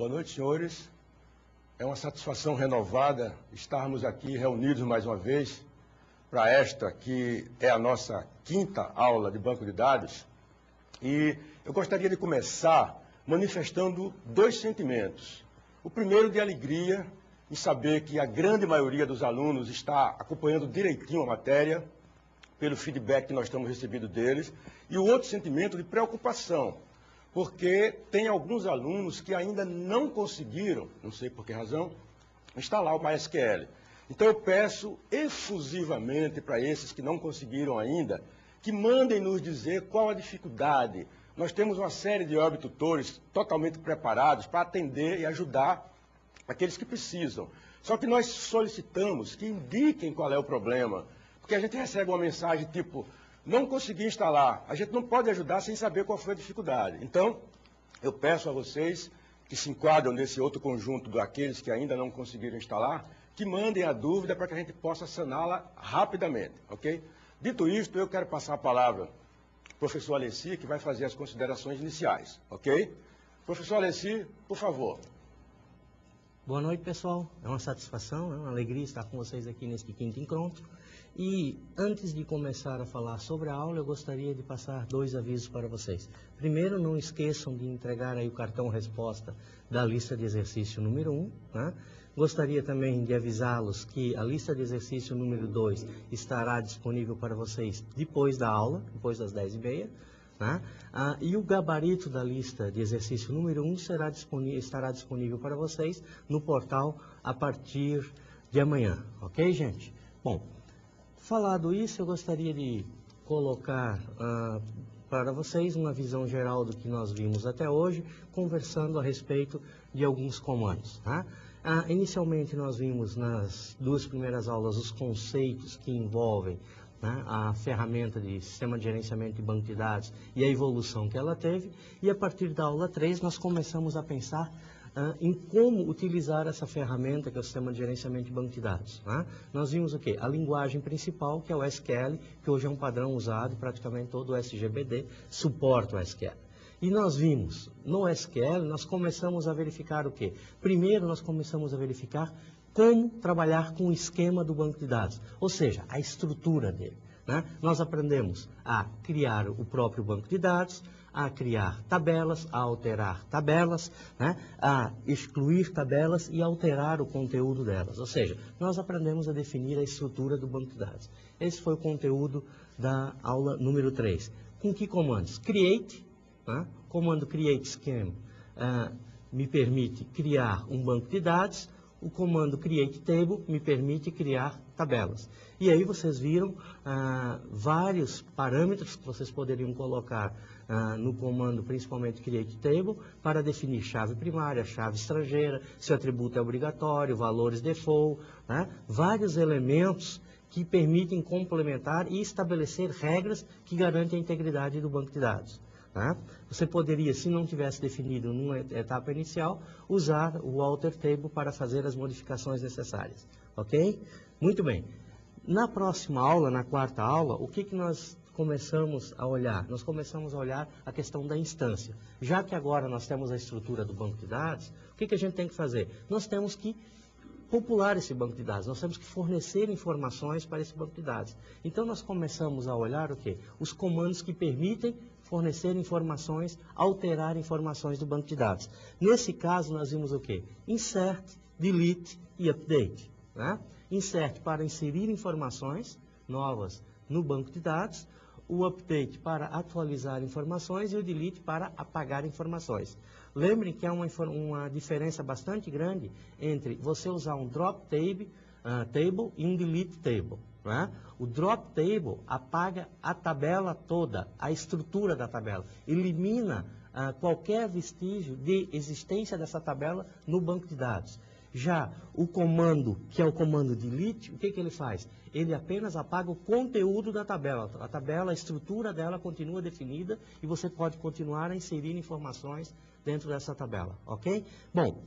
Boa noite, senhores. É uma satisfação renovada estarmos aqui reunidos mais uma vez para esta que é a nossa quinta aula de banco de dados. E eu gostaria de começar manifestando dois sentimentos. O primeiro de alegria em saber que a grande maioria dos alunos está acompanhando direitinho a matéria, pelo feedback que nós estamos recebendo deles. E o outro sentimento de preocupação, porque tem alguns alunos que ainda não conseguiram, não sei por que razão, instalar o MySQL. Então eu peço efusivamente para esses que não conseguiram ainda, que mandem nos dizer qual a dificuldade. Nós temos uma série de web tutores totalmente preparados para atender e ajudar aqueles que precisam. Só que nós solicitamos que indiquem qual é o problema, porque a gente recebe uma mensagem tipo, não consegui instalar, a gente não pode ajudar sem saber qual foi a dificuldade. Então, eu peço a vocês que se enquadram nesse outro conjunto daqueles que ainda não conseguiram instalar, que mandem a dúvida para que a gente possa saná-la rapidamente, ok? Dito isto, eu quero passar a palavra ao professor Alessi, que vai fazer as considerações iniciais, ok? Professor Alessi, por favor. Boa noite, pessoal. É uma satisfação, é uma alegria estar com vocês aqui neste quinto encontro. E antes de começar a falar sobre a aula, eu gostaria de passar dois avisos para vocês. Primeiro, não esqueçam de entregar aí o cartão resposta da lista de exercício número 1, né? Gostaria também de avisá-los que a lista de exercício número 2 estará disponível para vocês depois da aula, depois das 10h30. Né? E o gabarito da lista de exercício número 1 estará disponível para vocês no portal a partir de amanhã. Ok, gente? Bom, falado isso, eu gostaria de colocar para vocês uma visão geral do que nós vimos até hoje, conversando a respeito de alguns comandos. Tá? Inicialmente, nós vimos nas duas primeiras aulas os conceitos que envolvem a ferramenta de sistema de gerenciamento de banco de dados e a evolução que ela teve. E a partir da aula 3, nós começamos a pensar em como utilizar essa ferramenta, que é o sistema de gerenciamento de banco de dados. Nós vimos o quê? A linguagem principal, que é o SQL, que hoje é um padrão usado, praticamente todo o SGBD suporta o SQL. E nós vimos, no SQL, nós começamos a verificar o quê? Primeiro, nós começamos a verificar como trabalhar com o esquema do banco de dados, ou seja, a estrutura dele. Né? Nós aprendemos a criar o próprio banco de dados, a criar tabelas, a alterar tabelas, né? A excluir tabelas e alterar o conteúdo delas. Ou seja, nós aprendemos a definir a estrutura do banco de dados. Esse foi o conteúdo da aula número 3. Com que comandos? Create, né? Comando create scheme me permite criar um banco de dados. O comando create table me permite criar tabelas. E aí vocês viram vários parâmetros que vocês poderiam colocar no comando, principalmente create table, para definir chave primária, chave estrangeira, se o atributo é obrigatório, valores default, né? Vários elementos que permitem complementar e estabelecer regras que garantem a integridade do banco de dados. Tá? Você poderia, se não tivesse definido numa etapa inicial, usar o alter table para fazer as modificações necessárias. Ok? Muito bem. Na próxima aula, na quarta aula, o que nós começamos a olhar? Nós começamos a olhar a questão da instância. Já que agora nós temos a estrutura do banco de dados, o que a gente tem que fazer? Nós temos que popular esse banco de dados, nós temos que fornecer informações para esse banco de dados. Então nós começamos a olhar o quê? Os comandos que permitem fornecer informações, alterar informações do banco de dados. Nesse caso nós vimos o quê? Insert, delete e update. Né? Insert para inserir informações novas no banco de dados, o update para atualizar informações e o delete para apagar informações. Lembrem que há uma diferença bastante grande entre você usar um drop table e um delete table. Né? O drop table apaga a tabela toda, a estrutura da tabela, elimina qualquer vestígio de existência dessa tabela no banco de dados. Já o comando, que é o comando delete, o que ele faz? Ele apenas apaga o conteúdo da tabela. A tabela, a estrutura dela continua definida e você pode continuar a inserir informações dentro dessa tabela, ok? Bom,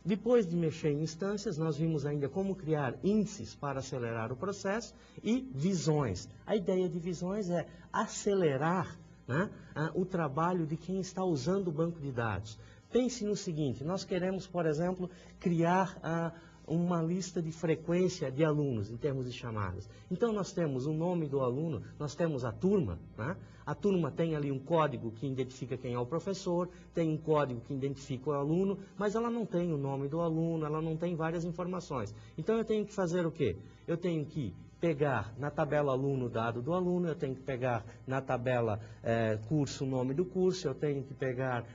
depois de mexer em instâncias, nós vimos ainda como criar índices para acelerar o processo e visões. A ideia de visões é acelerar, né, o trabalho de quem está usando o banco de dados. Pense no seguinte, nós queremos, por exemplo, criar uma lista de frequência de alunos, em termos de chamadas. Então, nós temos o nome do aluno, nós temos a turma, né? A turma tem ali um código que identifica quem é o professor, tem um código que identifica o aluno, mas ela não tem o nome do aluno, ela não tem várias informações. Então, eu tenho que fazer o quê? Eu tenho que pegar na tabela aluno o dado do aluno, eu tenho que pegar na tabela curso o nome do curso, eu tenho que pegar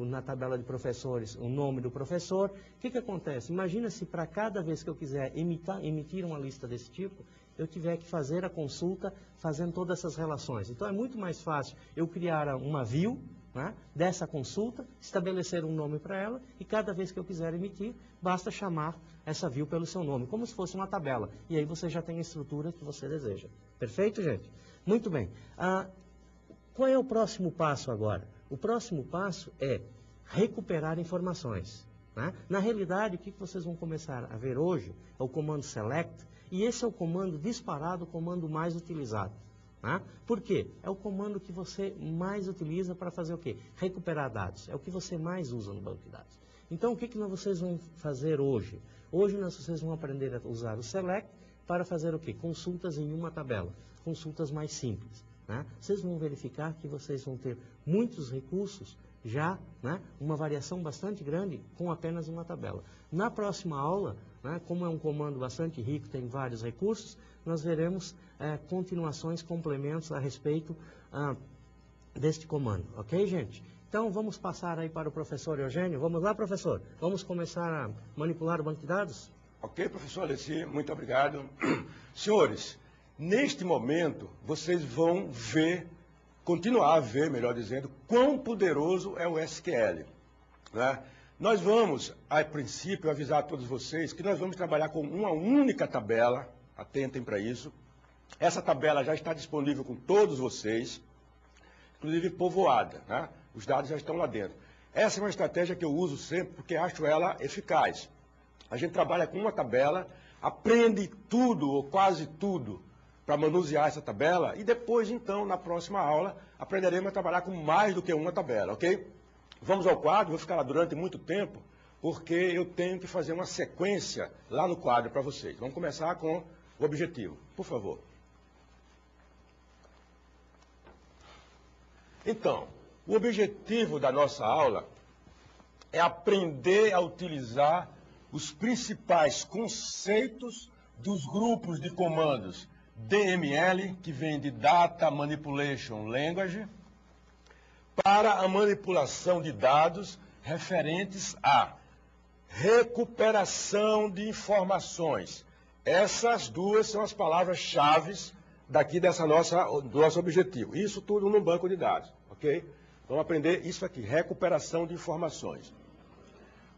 na tabela de professores o nome do professor. O que acontece? Imagina se para cada vez que eu quiser emitir uma lista desse tipo, eu tiver que fazer a consulta fazendo todas essas relações. Então é muito mais fácil eu criar uma view, né, dessa consulta, estabelecer um nome para ela e cada vez que eu quiser emitir, basta chamar essa view pelo seu nome, como se fosse uma tabela. E aí você já tem a estrutura que você deseja. Perfeito, gente? Muito bem. Qual é o próximo passo agora? O próximo passo é recuperar informações. Né? Na realidade, o que vocês vão começar a ver hoje é o comando select, e esse é o comando disparado, o comando mais utilizado. Né? Por quê? É o comando que você mais utiliza para fazer o quê? Recuperar dados. É o que você mais usa no banco de dados. Então, o que vocês vão fazer hoje? Hoje vocês vão aprender a usar o select para fazer o quê? Consultas em uma tabela. Consultas mais simples. Né? Vocês vão verificar que vocês vão ter muitos recursos já, né, uma variação bastante grande com apenas uma tabela. Na próxima aula, né, como é um comando bastante rico, tem vários recursos, nós veremos continuações, complementos a respeito deste comando. Ok, gente? Então, vamos passar aí para o professor Eugênio. Vamos lá, professor? Vamos começar a manipular o banco de dados? Ok, professor Alessi, muito obrigado. Senhores, neste momento, vocês vão ver, continuar a ver, melhor dizendo, quão poderoso é o SQL. Né? Nós vamos, a princípio, avisar a todos vocês que nós vamos trabalhar com uma única tabela, atentem para isso. Essa tabela já está disponível com todos vocês, inclusive povoada, né? Os dados já estão lá dentro. Essa é uma estratégia que eu uso sempre porque acho ela eficaz. A gente trabalha com uma tabela, aprende tudo ou quase tudo para manusear essa tabela e depois, então, na próxima aula, aprenderemos a trabalhar com mais do que uma tabela, ok? Vamos ao quadro, vou ficar lá durante muito tempo, porque eu tenho que fazer uma sequência lá no quadro para vocês. Vamos começar com o objetivo, por favor. Então, o objetivo da nossa aula é aprender a utilizar os principais conceitos dos grupos de comandos DML, que vem de Data Manipulation Language, para a manipulação de dados referentes à recuperação de informações. Essas duas são as palavras-chave daqui do nosso objetivo. Isso tudo no banco de dados, ok? Vamos aprender isso aqui, recuperação de informações.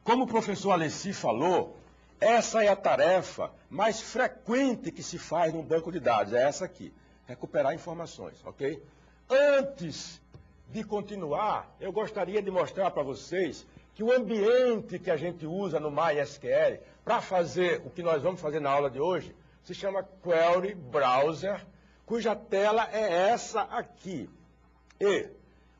Como o professor Alessi falou, essa é a tarefa mais frequente que se faz no banco de dados, é essa aqui, recuperar informações, ok? Antes de continuar, eu gostaria de mostrar para vocês que o ambiente que a gente usa no MySQL para fazer o que nós vamos fazer na aula de hoje se chama Query Browser, cuja tela é essa aqui. E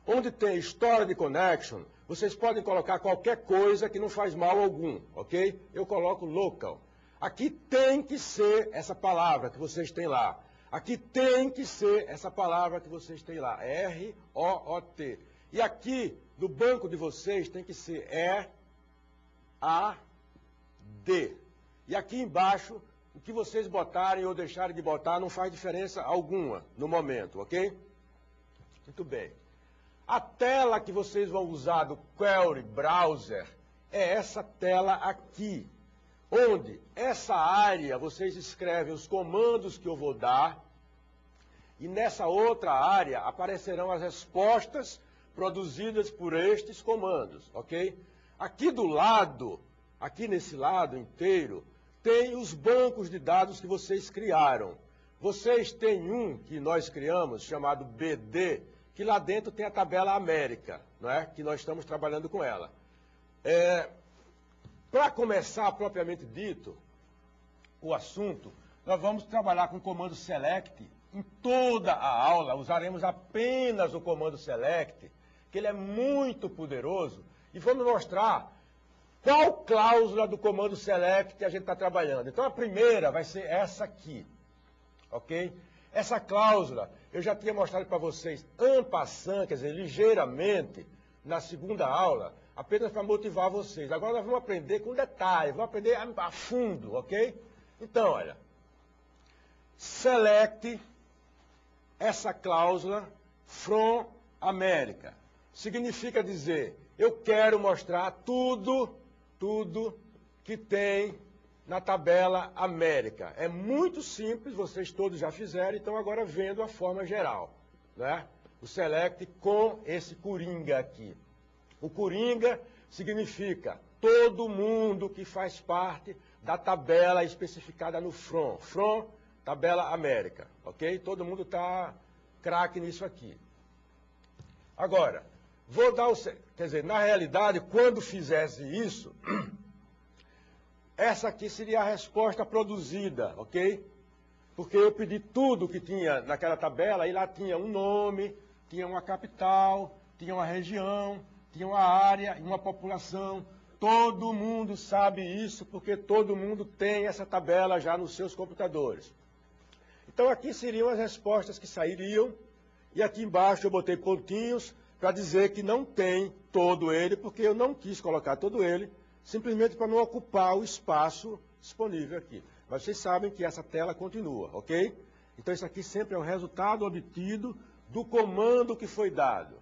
onde tem história de connection, vocês podem colocar qualquer coisa que não faz mal algum, ok? Eu coloco local. Aqui tem que ser essa palavra que vocês têm lá. Aqui tem que ser essa palavra que vocês têm lá, R-O-O-T. E aqui, no banco de vocês, tem que ser E-A-D. E aqui embaixo, o que vocês botarem ou deixarem de botar não faz diferença alguma no momento, ok? Muito bem. A tela que vocês vão usar do Query Browser é essa tela aqui, onde essa área vocês escrevem os comandos que eu vou dar e nessa outra área aparecerão as respostas produzidas por estes comandos, ok? Aqui do lado, aqui nesse lado inteiro, tem os bancos de dados que vocês criaram. Vocês têm um que nós criamos chamado BD, que lá dentro tem a tabela América, não é? Que nós estamos trabalhando com ela. Para começar, propriamente dito, o assunto, nós vamos trabalhar com o comando select. Em toda a aula, usaremos apenas o comando select, que ele é muito poderoso e vamos mostrar qual cláusula do comando select que a gente está trabalhando. Então, a primeira vai ser essa aqui, ok? Essa cláusula, eu já tinha mostrado para vocês, en passant, quer dizer, ligeiramente, na segunda aula, apenas para motivar vocês. Agora nós vamos aprender com detalhe, vamos aprender a fundo, ok? Então, olha, select essa cláusula from America. Significa dizer, eu quero mostrar tudo que tem na tabela América. É muito simples, vocês todos já fizeram, então agora vendo a forma geral, né? O select com esse coringa aqui. O coringa significa todo mundo que faz parte da tabela especificada no from. From, tabela América, ok? Todo mundo está craque nisso aqui. Agora, vou dar o... Quer dizer, na realidade, quando fizesse isso, essa aqui seria a resposta produzida, ok? Porque eu pedi tudo que tinha naquela tabela, e lá tinha um nome, tinha uma capital, tinha uma região, tinha uma área e uma população. Todo mundo sabe isso, porque todo mundo tem essa tabela já nos seus computadores. Então, aqui seriam as respostas que sairiam, e aqui embaixo eu botei pontinhos para dizer que não tem todo ele, porque eu não quis colocar todo ele, simplesmente para não ocupar o espaço disponível aqui. Mas vocês sabem que essa tela continua, ok? Então, isso aqui sempre é um resultado obtido do comando que foi dado.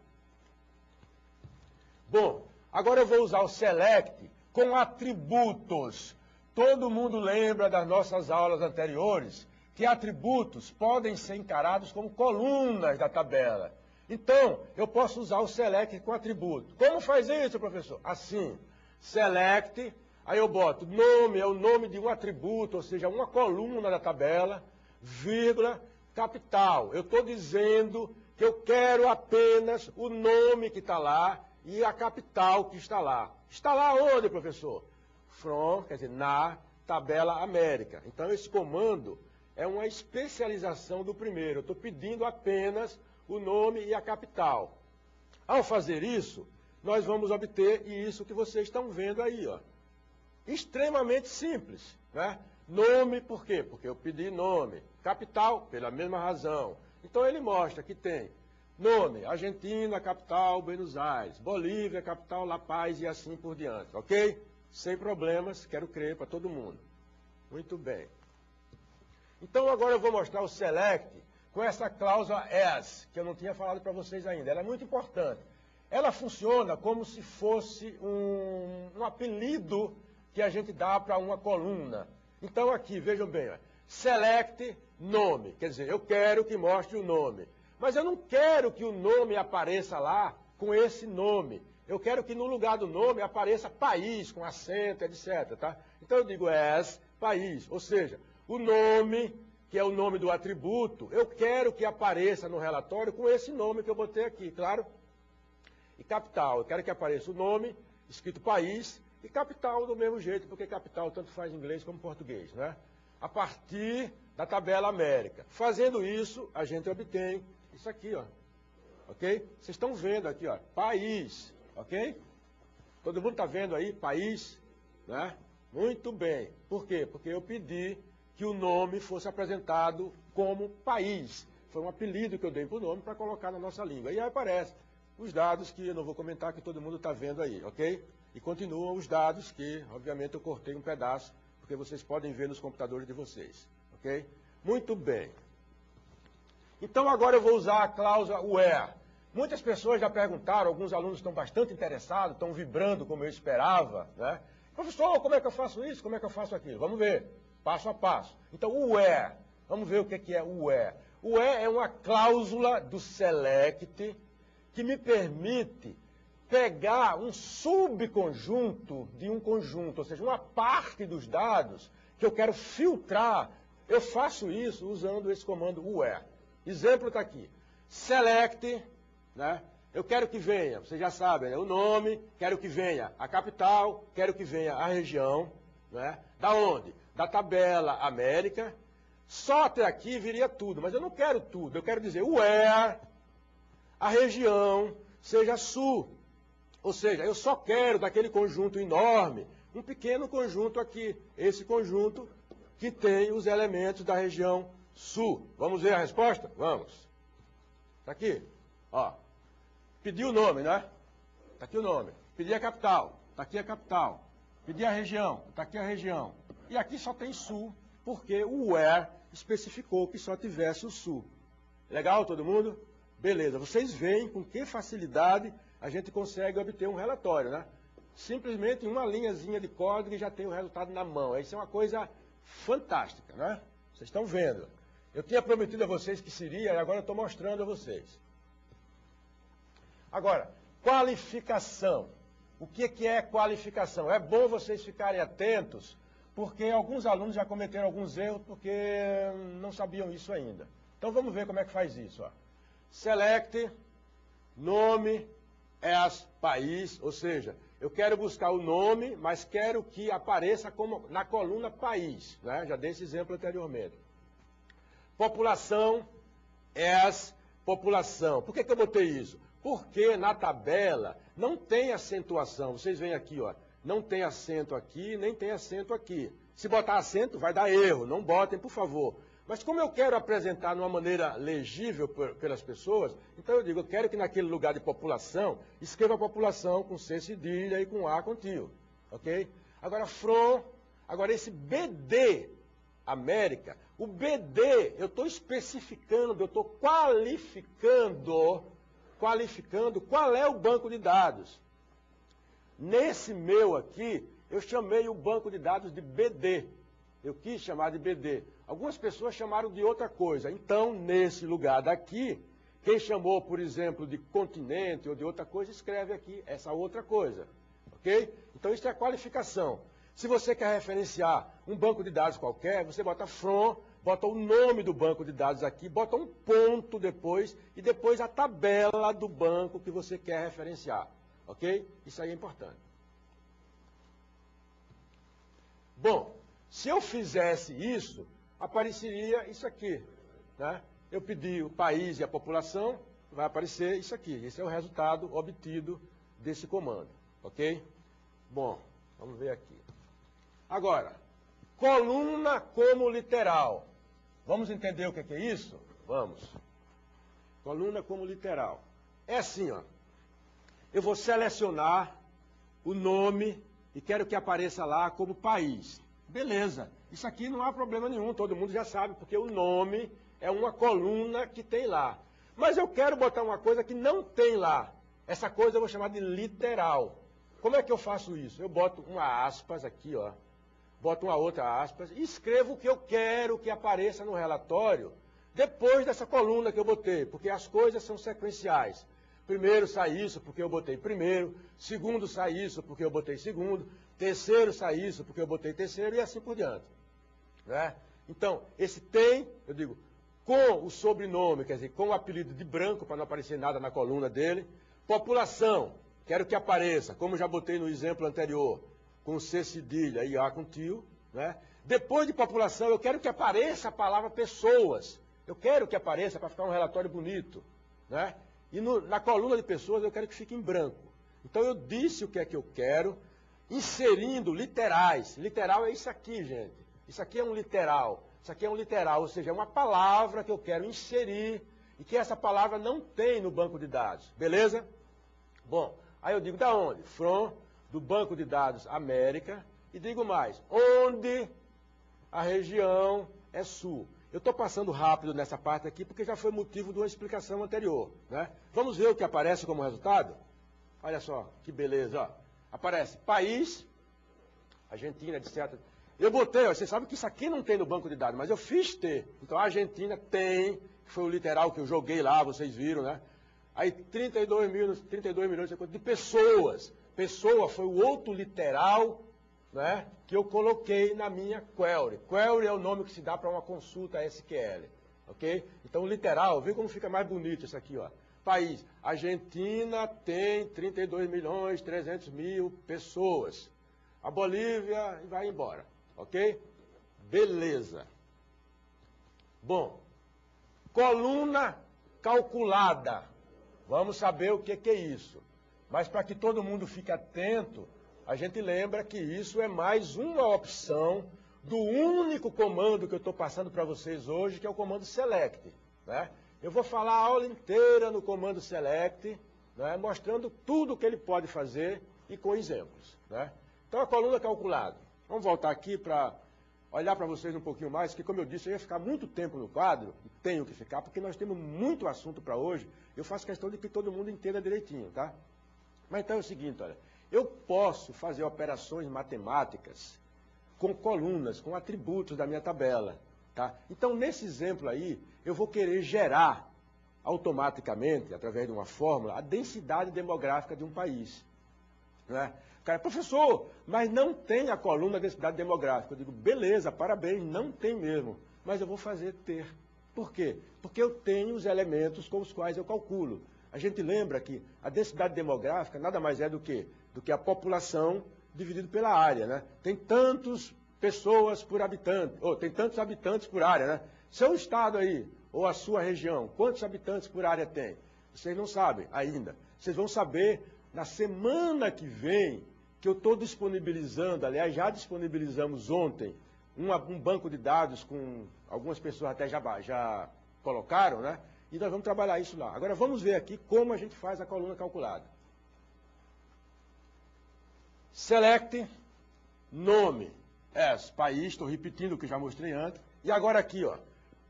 Bom, agora eu vou usar o select com atributos. Todo mundo lembra das nossas aulas anteriores que atributos podem ser encarados como colunas da tabela. Então, eu posso usar o select com atributo. Como faz isso, professor? Assim, select, aí eu boto nome, é o nome de um atributo, ou seja, uma coluna da tabela, vírgula, capital. Eu estou dizendo que eu quero apenas o nome que está lá e a capital que está lá. Está lá onde, professor? From, quer dizer, na tabela América. Então, esse comando é uma especialização do primeiro. Eu estou pedindo apenas o nome e a capital. Ao fazer isso, nós vamos obter isso que vocês estão vendo aí, ó. Extremamente simples, né? Nome, por quê? Porque eu pedi nome. Capital, pela mesma razão. Então, ele mostra que tem nome, Argentina, capital, Buenos Aires. Bolívia, capital, La Paz e assim por diante, ok? Sem problemas, quero crer para todo mundo. Muito bem. Então, agora eu vou mostrar o select com essa cláusula as, que eu não tinha falado para vocês ainda. Ela é muito importante. Ela funciona como se fosse um apelido que a gente dá para uma coluna. Então, aqui, vejam bem, ó, select nome. Quer dizer, eu quero que mostre o nome. Mas eu não quero que o nome apareça lá com esse nome. Eu quero que no lugar do nome apareça país, com acento, etc. Tá? Então, eu digo as, país. Ou seja, o nome, que é o nome do atributo, eu quero que apareça no relatório com esse nome que eu botei aqui, claro? E capital, eu quero que apareça o nome, escrito país, e capital do mesmo jeito, porque capital tanto faz em inglês como em português, né? A partir da tabela América. Fazendo isso, a gente obtém isso aqui, ó. Ok? Vocês estão vendo aqui, ó, país, ok? Todo mundo está vendo aí, país, né? Muito bem. Por quê? Porque eu pedi que o nome fosse apresentado como país. Foi um apelido que eu dei para o nome para colocar na nossa língua. E aí aparece os dados que eu não vou comentar, que todo mundo está vendo aí, ok? E continuam os dados que, obviamente, eu cortei um pedaço, porque vocês podem ver nos computadores de vocês, ok? Muito bem. Então, agora eu vou usar a cláusula where. Muitas pessoas já perguntaram, alguns alunos estão bastante interessados, estão vibrando como eu esperava, né? Professor, como é que eu faço isso? Como é que eu faço aquilo? Vamos ver, passo a passo. Então, o where. Vamos ver o que é o where. O where é uma cláusula do select que me permite pegar um subconjunto de um conjunto, ou seja, uma parte dos dados que eu quero filtrar. Eu faço isso usando esse comando where. Exemplo está aqui. Select, né? Eu quero que venha, vocês já sabem, né? O nome, quero que venha a capital, quero que venha a região, né? Da onde? Da tabela América. Só até aqui viria tudo, mas eu não quero tudo. Eu quero dizer where a região seja sul. Ou seja, eu só quero daquele conjunto enorme, um pequeno conjunto aqui, esse conjunto que tem os elementos da região sul. Vamos ver a resposta? Vamos. Está aqui, ó. Pedi o nome, né? Está aqui o nome. Pedi a capital, está aqui a capital. Pedi a região, está aqui a região. E aqui só tem sul, porque o where especificou que só tivesse o sul. Legal, todo mundo? Beleza. Vocês veem com que facilidade a gente consegue obter um relatório, né? Simplesmente uma linhazinha de código e já tem o resultado na mão. Isso é uma coisa fantástica, né? Vocês estão vendo. Eu tinha prometido a vocês que seria, e agora eu estou mostrando a vocês. Agora, qualificação. O que é qualificação? É bom vocês ficarem atentos, porque alguns alunos já cometeram alguns erros porque não sabiam isso ainda. Então vamos ver como é que faz isso. Ó. Select, nome, as, país, ou seja, eu quero buscar o nome, mas quero que apareça como na coluna país. Né? Já dei esse exemplo anteriormente. População, as, população. Por que eu botei isso? Porque na tabela não tem acentuação. Vocês veem aqui, ó, não tem acento aqui, nem tem acento aqui. Se botar acento, vai dar erro. Não botem, por favor. Mas como eu quero apresentar de uma maneira legível pelas pessoas, então eu digo, eu quero que naquele lugar de população, escreva a população com C cedilha e com A contínuo. Ok? Agora, from, agora esse BD, América, o BD, eu estou especificando, eu estou qualificando qual é o banco de dados. Nesse meu aqui, eu chamei o banco de dados de BD. Eu quis chamar de BD. Algumas pessoas chamaram de outra coisa. Então, nesse lugar daqui, quem chamou, por exemplo, de continente ou de outra coisa, escreve aqui essa outra coisa. Ok? Então, isso é a qualificação. Se você quer referenciar um banco de dados qualquer, você bota from, bota o nome do banco de dados aqui, bota um ponto depois, e depois a tabela do banco que você quer referenciar. Ok? Isso aí é importante. Bom, se eu fizesse isso, apareceria isso aqui. Né? Eu pedi o país e a população, vai aparecer isso aqui. Esse é o resultado obtido desse comando. Ok? Bom, vamos ver aqui. Agora, coluna como literal. Vamos entender o que é isso? Vamos. Coluna como literal. É assim, ó. Eu vou selecionar o nome e quero que apareça lá como país. Beleza. Isso aqui não há problema nenhum, todo mundo já sabe, porque o nome é uma coluna que tem lá. Mas eu quero botar uma coisa que não tem lá. Essa coisa eu vou chamar de literal. Como é que eu faço isso? Eu boto uma aspas aqui, ó. Boto uma outra aspas e escrevo o que eu quero que apareça no relatório depois dessa coluna que eu botei, porque as coisas são sequenciais. Primeiro sai isso porque eu botei primeiro, segundo sai isso porque eu botei segundo, terceiro sai isso porque eu botei terceiro e assim por diante. Né? Então, esse tem, eu digo, com o sobrenome, quer dizer, com o apelido de branco, para não aparecer nada na coluna dele. População, quero que apareça, como já botei no exemplo anterior, com C cedilha e A com tio. Né? Depois de população, eu quero que apareça a palavra pessoas. Eu quero que apareça para ficar um relatório bonito. Né? E na coluna de pessoas, eu quero que fique em branco. Então, eu disse o que é que eu quero, inserindo literais. Literal é isso aqui, gente. Isso aqui é um literal. Isso aqui é um literal, ou seja, é uma palavra que eu quero inserir e que essa palavra não tem no banco de dados. Beleza? Bom, aí eu digo da onde? From, do banco de dados América, e digo mais, onde a região é sul. Eu estou passando rápido nessa parte aqui porque já foi motivo de uma explicação anterior. Né? Vamos ver o que aparece como resultado? Olha só, que beleza. Ó. Aparece país, Argentina, etc. Eu botei, ó, vocês sabem que isso aqui não tem no banco de dados, mas eu fiz ter. Então a Argentina tem, que foi o literal que eu joguei lá, vocês viram, né? Aí 32 milhões de pessoas. Pessoa foi o outro literal, né, que eu coloquei na minha query. Query é o nome que se dá para uma consulta SQL. Ok? Então, literal, vê como fica mais bonito isso aqui, ó. País. Argentina tem 32.300.000 pessoas. A Bolívia vai embora. Ok? Beleza. Bom, coluna calculada. Vamos saber o que é isso. Mas para que todo mundo fique atento, a gente lembra que isso é mais uma opção do único comando que eu estou passando para vocês hoje, que é o comando select, né? Eu vou falar a aula inteira no comando select, né, mostrando tudo o que ele pode fazer e com exemplos, né? Então, a coluna calculada. Vamos voltar aqui para olhar para vocês um pouquinho mais, que, como eu disse, eu ia ficar muito tempo no quadro, e tenho que ficar, porque nós temos muito assunto para hoje. Eu faço questão de que todo mundo entenda direitinho, tá? Mas então é o seguinte, olha, eu posso fazer operações matemáticas com colunas, com atributos da minha tabela, tá? Então, nesse exemplo aí, eu vou querer gerar automaticamente, através de uma fórmula, a densidade demográfica de um país, né? Cara, professor, mas não tem a coluna densidade demográfica. Eu digo, beleza, parabéns, não tem mesmo, mas eu vou fazer ter. Por quê? Porque eu tenho os elementos com os quais eu calculo. A gente lembra que a densidade demográfica nada mais é do que a população dividido pela área, né? Tem tantas pessoas por habitante, ou tem tantos habitantes por área, né? Seu estado aí, ou a sua região, quantos habitantes por área tem? Vocês não sabem ainda. Vocês vão saber na semana que vem, que eu estou disponibilizando, aliás, já disponibilizamos ontem, um banco de dados com algumas pessoas até já colocaram, né? E nós vamos trabalhar isso lá. Agora vamos ver aqui como a gente faz a coluna calculada. Select, nome, país, estou repetindo o que já mostrei antes. E agora aqui, ó,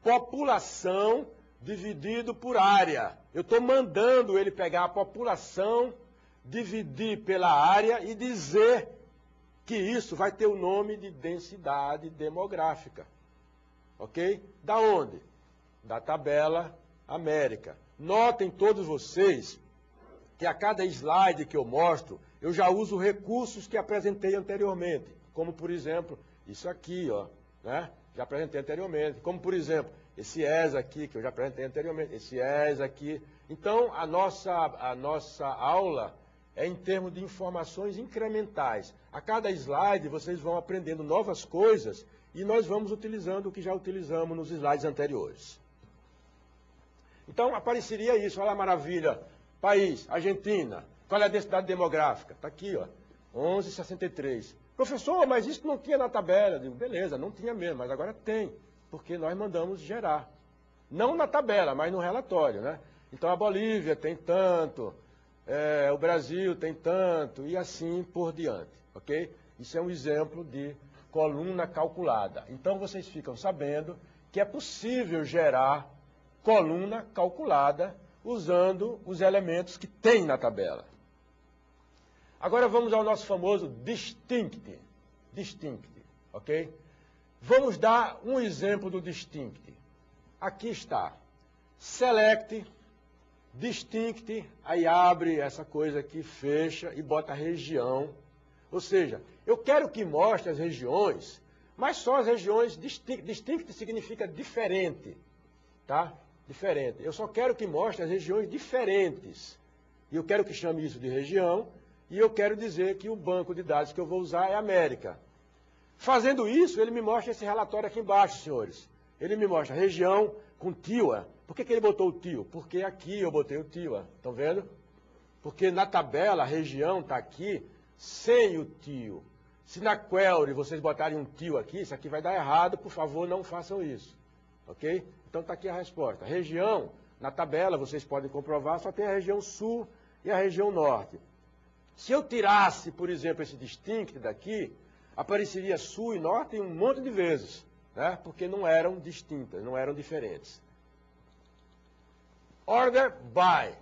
população dividido por área. Eu estou mandando ele pegar a população, dividir pela área e dizer que isso vai ter o nome de densidade demográfica. Ok? Da onde? Da tabela América. Notem todos vocês que a cada slide que eu mostro, eu já uso recursos que apresentei anteriormente, como, por exemplo, isso aqui, ó, né? Já apresentei anteriormente, como, por exemplo, esse ES aqui, que eu já apresentei anteriormente, esse ES aqui. Então, a nossa aula é em termos de informações incrementais. A cada slide, vocês vão aprendendo novas coisas e nós vamos utilizando o que já utilizamos nos slides anteriores. Então, apareceria isso, olha a maravilha. País, Argentina. Qual é a densidade demográfica? Está aqui, ó, 11,63. Professor, mas isso não tinha na tabela. Eu digo, beleza, não tinha mesmo, mas agora tem, porque nós mandamos gerar. Não na tabela, mas no relatório, né? Então, a Bolívia tem tanto, o Brasil tem tanto, e assim por diante, ok? Isso é um exemplo de coluna calculada. Então, vocês ficam sabendo que é possível gerar coluna calculada usando os elementos que tem na tabela. Agora vamos ao nosso famoso distinct, ok? Vamos dar um exemplo do distinct. Aqui está, select, distinct, aí abre essa coisa aqui, fecha e bota região. Ou seja, eu quero que mostre as regiões, mas só as regiões distinct. Distinct significa diferente, tá? Diferente. Eu só quero que mostre as regiões diferentes. E eu quero que chame isso de região, e eu quero dizer que o banco de dados que eu vou usar é América. Fazendo isso, ele me mostra esse relatório aqui embaixo, senhores. Ele me mostra região com TIWA. Por que ele botou o TIWA? Porque aqui eu botei o TIWA. Estão vendo? Porque na tabela a região está aqui sem o TIWA. Se na query vocês botarem um TIWA aqui, isso aqui vai dar errado, por favor, não façam isso. Ok? Então está aqui a resposta. Região, na tabela, vocês podem comprovar, só tem a região sul e a região norte. Se eu tirasse, por exemplo, esse distinct daqui, apareceria sul e norte um monte de vezes, né? Porque não eram distintas, não eram diferentes. Order by.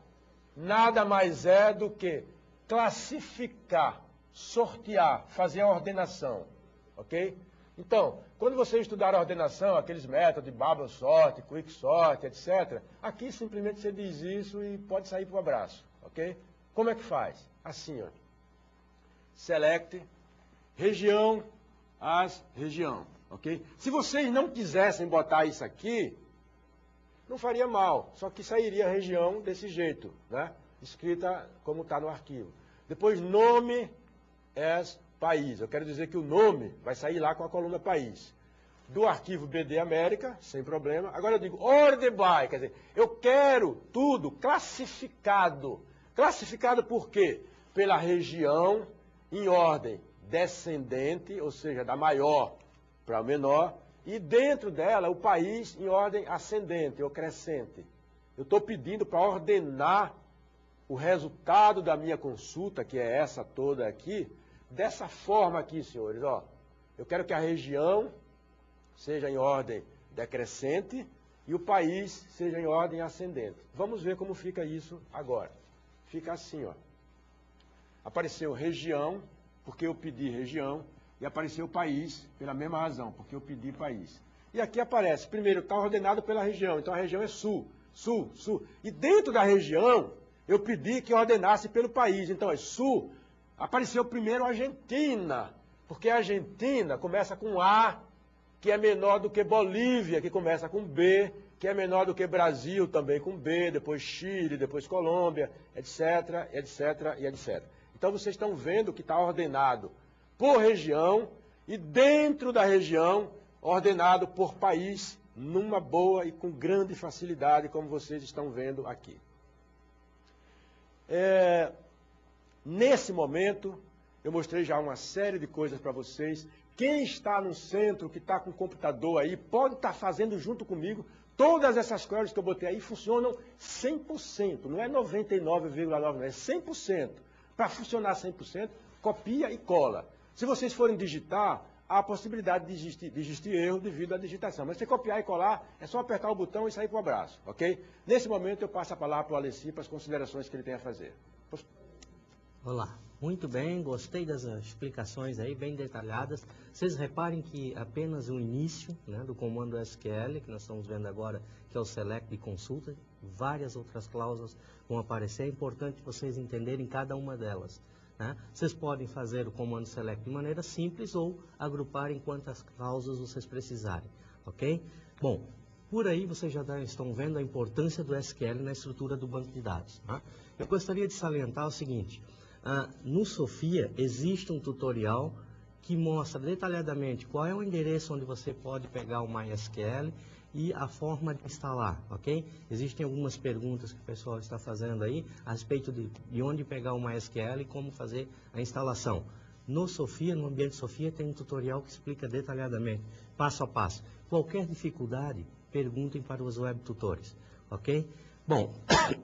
Nada mais é do que classificar, sortear, fazer a ordenação. Ok? Então, quando você estudar a ordenação, aqueles métodos de bubble sort, quick sort, etc., aqui simplesmente você diz isso e pode sair para o abraço, ok? Como é que faz? Assim, ó. Select, região, região, ok? Se vocês não quisessem botar isso aqui, não faria mal, só que sairia a região desse jeito, né? Escrita como está no arquivo. Depois, nome, país. Eu quero dizer que o nome vai sair lá com a coluna país. Do arquivo BD América, sem problema. Agora eu digo order by, quer dizer, eu quero tudo classificado. Classificado por quê? Pela região em ordem descendente, ou seja, da maior para a menor, e dentro dela o país em ordem ascendente ou crescente. Eu estou pedindo para ordenar o resultado da minha consulta, que é essa toda aqui, dessa forma aqui, senhores. Ó, eu quero que a região seja em ordem decrescente e o país seja em ordem ascendente. Vamos ver como fica isso agora. Fica assim, ó. Apareceu região, porque eu pedi região, e apareceu país, pela mesma razão, porque eu pedi país. E aqui aparece, primeiro, está ordenado pela região, então a região é sul, sul, sul. E dentro da região, eu pedi que ordenasse pelo país, então é sul. Apareceu primeiro Argentina, porque a Argentina começa com A, que é menor do que Bolívia, que começa com B, que é menor do que Brasil, também com B, depois Chile, depois Colômbia, etc, etc e etc. Então vocês estão vendo que está ordenado por região e dentro da região ordenado por país numa boa e com grande facilidade, como vocês estão vendo aqui. Nesse momento, eu mostrei já uma série de coisas para vocês. Quem está no centro, que está com o computador aí, pode estar fazendo junto comigo. Todas essas coisas que eu botei aí funcionam 100%, não é 99,9%, é 100%. Para funcionar 100%, copia e cola. Se vocês forem digitar, há a possibilidade de existir erro devido à digitação. Mas se copiar e colar, é só apertar o botão e sair para o abraço, ok? Nesse momento, eu passo a palavra para o Alessi para as considerações que ele tem a fazer. Olá, muito bem, gostei das explicações aí, bem detalhadas. Vocês reparem que apenas o início, né, do comando SQL, que nós estamos vendo agora, que é o select de consulta, várias outras cláusulas vão aparecer, é importante vocês entenderem cada uma delas. Né? Vocês podem fazer o comando select de maneira simples ou agrupar em quantas cláusulas vocês precisarem, ok? Bom, por aí vocês já estão vendo a importância do SQL na estrutura do banco de dados. Né? Eu gostaria de salientar o seguinte, no Sofia existe um tutorial que mostra detalhadamente qual é o endereço onde você pode pegar o MySQL e a forma de instalar, ok? Existem algumas perguntas que o pessoal está fazendo aí a respeito de onde pegar o MySQL e como fazer a instalação. No Sofia, no ambiente Sofia, tem um tutorial que explica detalhadamente, passo a passo. Qualquer dificuldade, perguntem para os web tutores, ok? Bom,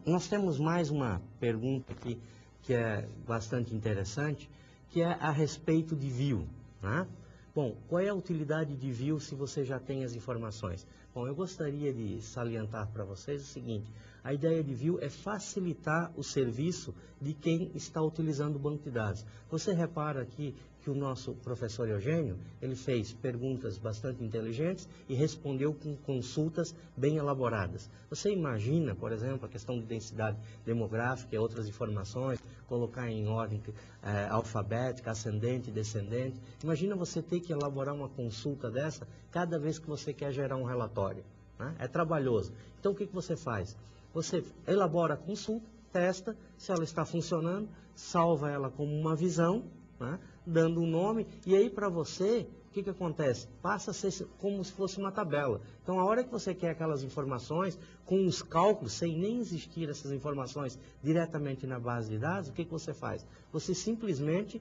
nós temos mais uma pergunta aqui que é bastante interessante, que é a respeito de view, né? Bom, qual é a utilidade de view se você já tem as informações? Bom, eu gostaria de salientar para vocês o seguinte, a ideia de view é facilitar o serviço de quem está utilizando o banco de dados. Você repara aqui que o nosso professor Eugênio, ele fez perguntas bastante inteligentes e respondeu com consultas bem elaboradas. Você imagina, por exemplo, a questão de densidade demográfica e outras informações, colocar em ordem alfabética, ascendente, descendente. Imagina você ter que elaborar uma consulta dessa cada vez que você quer gerar um relatório. Né? É trabalhoso. Então, o que você faz? Você elabora a consulta, testa, se ela está funcionando, salva ela como uma visão, né? Dando um nome, e aí para você, o que acontece? Passa a ser como se fosse uma tabela. Então, a hora que você quer aquelas informações, com os cálculos, sem nem existir essas informações diretamente na base de dados, o que você faz? Você simplesmente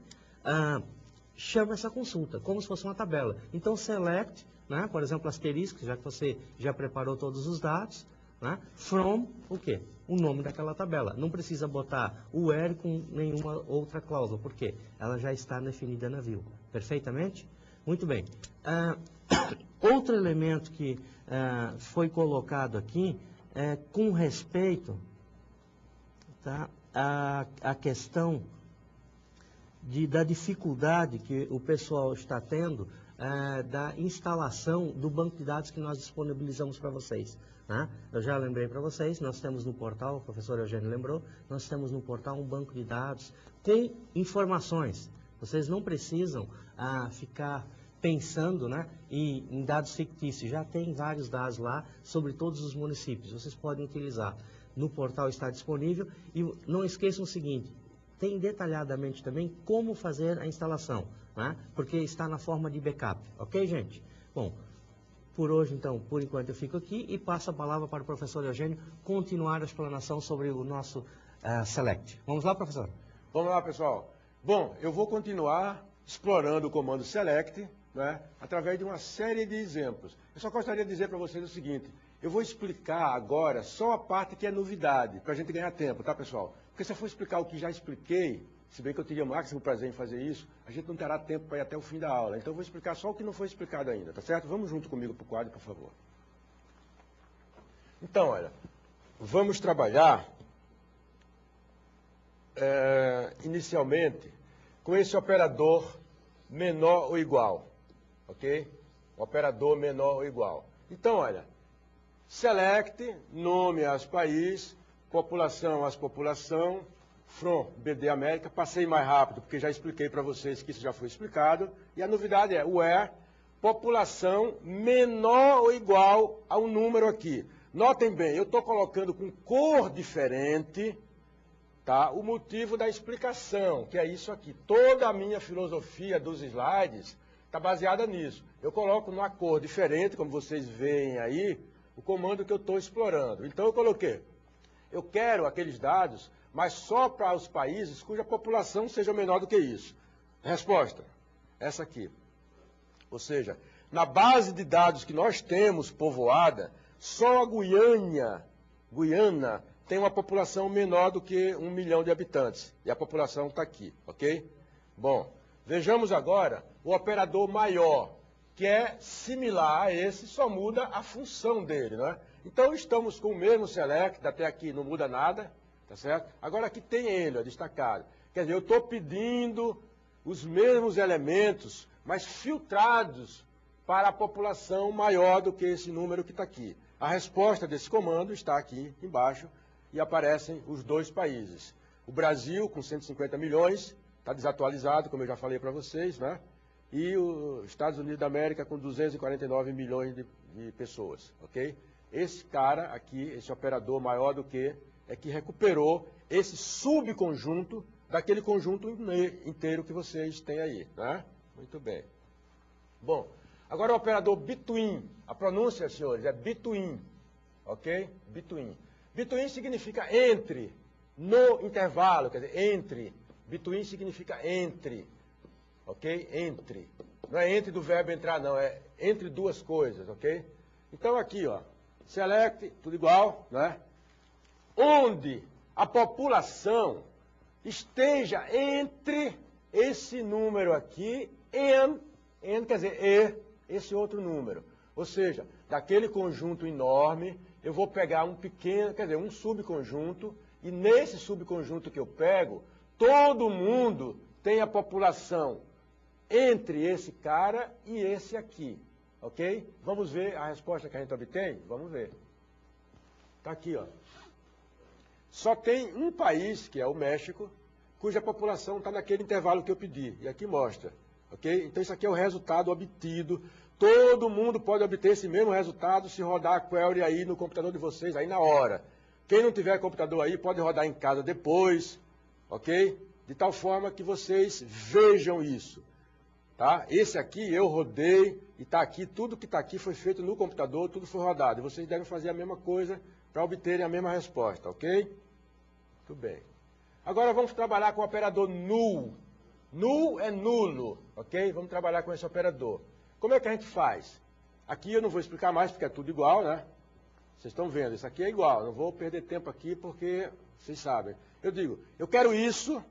chama essa consulta, como se fosse uma tabela. Então, select, né? Por exemplo, asterisco, já que você já preparou todos os dados, né? From, o quê? O nome daquela tabela. Não precisa botar o where com nenhuma outra cláusula. Por quê? Ela já está definida na view. Perfeitamente? Muito bem. Outro elemento que foi colocado aqui é com respeito, tá, à questão da dificuldade que o pessoal está tendo da instalação do banco de dados que nós disponibilizamos para vocês. Né? Eu já lembrei para vocês, nós temos no portal, o professor Eugênio lembrou, nós temos no portal um banco de dados com informações. Vocês não precisam ficar pensando, né, em dados fictícios. Já tem vários dados lá sobre todos os municípios. Vocês podem utilizar. No portal está disponível. E não esqueçam o seguinte, tem detalhadamente também como fazer a instalação, né? Porque está na forma de backup. Ok, gente? Bom, por hoje, então, por enquanto eu fico aqui e passo a palavra para o professor Eugênio continuar a explanação sobre o nosso select. Vamos lá, professor? Vamos lá, pessoal. Bom, eu vou continuar explorando o comando select, né, através de uma série de exemplos. Eu só gostaria de dizer para vocês o seguinte, eu vou explicar agora só a parte que é novidade, para a gente ganhar tempo, tá, pessoal? Porque se eu for explicar o que já expliquei, se bem que eu teria o máximo prazer em fazer isso, a gente não terá tempo para ir até o fim da aula. Então eu vou explicar só o que não foi explicado ainda, tá certo? Vamos junto comigo para o quadro, por favor. Então, olha, vamos trabalhar inicialmente com esse operador menor ou igual, ok? Operador menor ou igual. Então, olha, select, nome às país, população às população, from BD América, passei mais rápido porque já expliquei para vocês que isso já foi explicado, e a novidade é where, população menor ou igual a um número aqui. Notem bem, eu estou colocando com cor diferente, tá, o motivo da explicação, que é isso aqui. Toda a minha filosofia dos slides está baseada nisso. Eu coloco numa cor diferente, como vocês veem aí, o comando que eu estou explorando. Então eu coloquei, eu quero aqueles dados, mas só para os países cuja população seja menor do que isso. Resposta, essa aqui. Ou seja, na base de dados que nós temos povoada, só a Guiana tem uma população menor do que 1 milhão de habitantes. E a população está aqui, ok? Bom, vejamos agora o operador maior, que é similar a esse, só muda a função dele, né? Então, estamos com o mesmo select, até aqui não muda nada, tá certo? Agora aqui tem ele, ó, destacado. Quer dizer, eu estou pedindo os mesmos elementos, mas filtrados para a população maior do que esse número que está aqui. A resposta desse comando está aqui embaixo e aparecem os dois países. O Brasil, com 150 milhões, está desatualizado, como eu já falei para vocês, né? E os Estados Unidos da América com 249 milhões de pessoas, ok? Esse cara aqui, esse operador maior do que, é que recuperou esse subconjunto daquele conjunto inteiro que vocês têm aí, né? Muito bem. Bom, agora o operador between, a pronúncia, senhores, é between, ok? Between. Between significa entre, no intervalo, quer dizer, entre. Between significa entre, ok? Entre. Não é entre do verbo entrar, não, é entre duas coisas, ok? Então aqui, ó, select, tudo igual, né? Onde a população esteja entre esse número aqui e, quer dizer, esse outro número. Ou seja, daquele conjunto enorme, eu vou pegar um pequeno, quer dizer, um subconjunto, e nesse subconjunto que eu pego, todo mundo tem a população entre esse cara e esse aqui, ok? Vamos ver a resposta que a gente obtém? Vamos ver. Está aqui, ó. Só tem um país, que é o México, cuja população está naquele intervalo que eu pedi, e aqui mostra, ok? Então isso aqui é o resultado obtido. Todo mundo pode obter esse mesmo resultado se rodar a query aí no computador de vocês, aí na hora. Quem não tiver computador aí, pode rodar em casa depois, ok? De tal forma que vocês vejam isso, tá? Esse aqui eu rodei e está aqui, tudo que está aqui foi feito no computador, tudo foi rodado. E vocês devem fazer a mesma coisa para obterem a mesma resposta, ok? Muito bem. Agora vamos trabalhar com o operador null. Null é nulo, ok? Vamos trabalhar com esse operador. Como é que a gente faz? Aqui eu não vou explicar mais porque é tudo igual, né? Vocês estão vendo, isso aqui é igual. Não vou perder tempo aqui porque vocês sabem. Eu digo, eu quero isso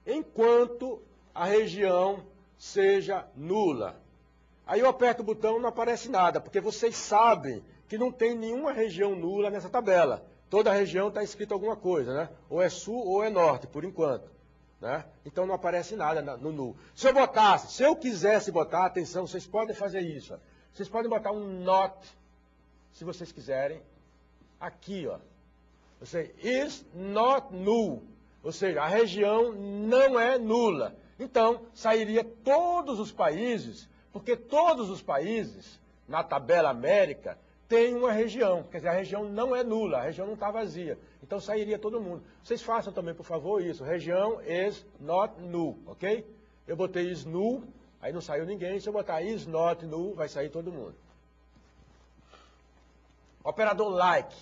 enquanto a região seja nula. Aí eu aperto o botão e não aparece nada, porque vocês sabem que não tem nenhuma região nula nessa tabela. Toda região está escrito alguma coisa, né? Ou é sul ou é norte, por enquanto, né? Então não aparece nada no null. Se eu botasse, se eu quisesse botar, atenção, vocês podem fazer isso. Ó. Vocês podem botar um not, se vocês quiserem, aqui, ó. Ou seja, is not null. Ou seja, a região não é nula. Então, sairia todos os países, porque todos os países, na tabela América, tem uma região. Quer dizer, a região não é nula, a região não está vazia. Então, sairia todo mundo. Vocês façam também, por favor, isso. Região is not null, ok? Eu botei is null, aí não saiu ninguém. Se eu botar is not null, vai sair todo mundo. Operador like.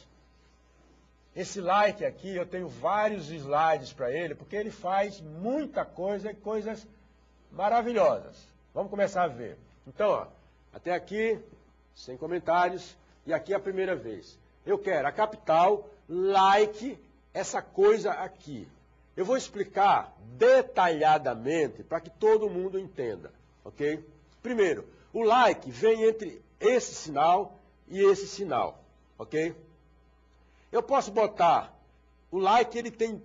Esse like aqui, eu tenho vários slides para ele, porque ele faz muita coisa e coisas maravilhosas. Vamos começar a ver. Então, ó, até aqui, sem comentários, e aqui é a primeira vez. Eu quero a capital, like, essa coisa aqui. Eu vou explicar detalhadamente para que todo mundo entenda, ok? Primeiro, o like vem entre esse sinal e esse sinal, ok? Eu posso botar, o like ele tem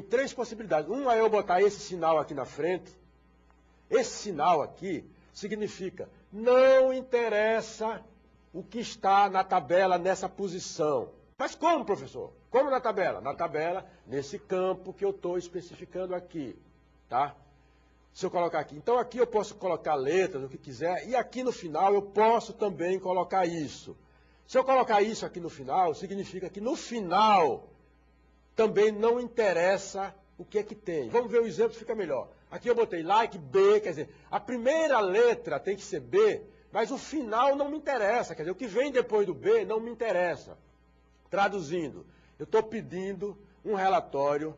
três possibilidades. Uma é eu botar esse sinal aqui na frente. Esse sinal aqui significa, não interessa o que está na tabela nessa posição. Mas como, professor? Como na tabela? Na tabela, nesse campo que eu estou especificando aqui, tá? Se eu colocar aqui. Então aqui eu posso colocar letras, o que quiser, e aqui no final eu posso também colocar isso. Se eu colocar isso aqui no final, significa que no final também não interessa o que é que tem. Vamos ver o exemplo, fica melhor. Aqui eu botei like B, quer dizer, a primeira letra tem que ser B, mas o final não me interessa, quer dizer, o que vem depois do B não me interessa. Traduzindo, eu estou pedindo um relatório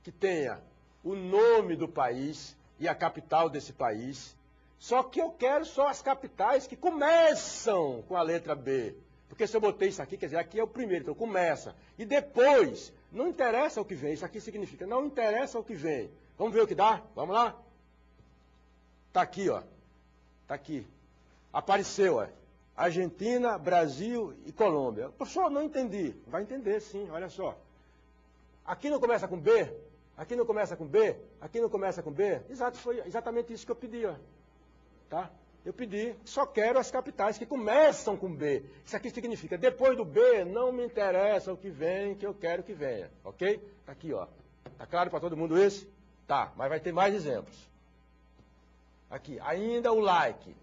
que tenha o nome do país e a capital desse país, só que eu quero só as capitais que começam com a letra B. Porque se eu botei isso aqui, quer dizer, aqui é o primeiro, então começa. E depois, não interessa o que vem, isso aqui significa, não interessa o que vem. Vamos ver o que dá? Vamos lá? Está aqui, ó. Está aqui. Apareceu, ó. Argentina, Brasil e Colômbia. Professor, não entendi. Vai entender, sim, olha só. Aqui não começa com B? Aqui não começa com B? Aqui não começa com B? Exato, foi exatamente isso que eu pedi, ó. Tá? Eu pedi, só quero as capitais que começam com B. Isso aqui significa, depois do B, não me interessa o que vem, que eu quero que venha. Ok? Tá aqui, ó. Tá claro para todo mundo isso? Tá, mas vai ter mais exemplos. Aqui, ainda o like.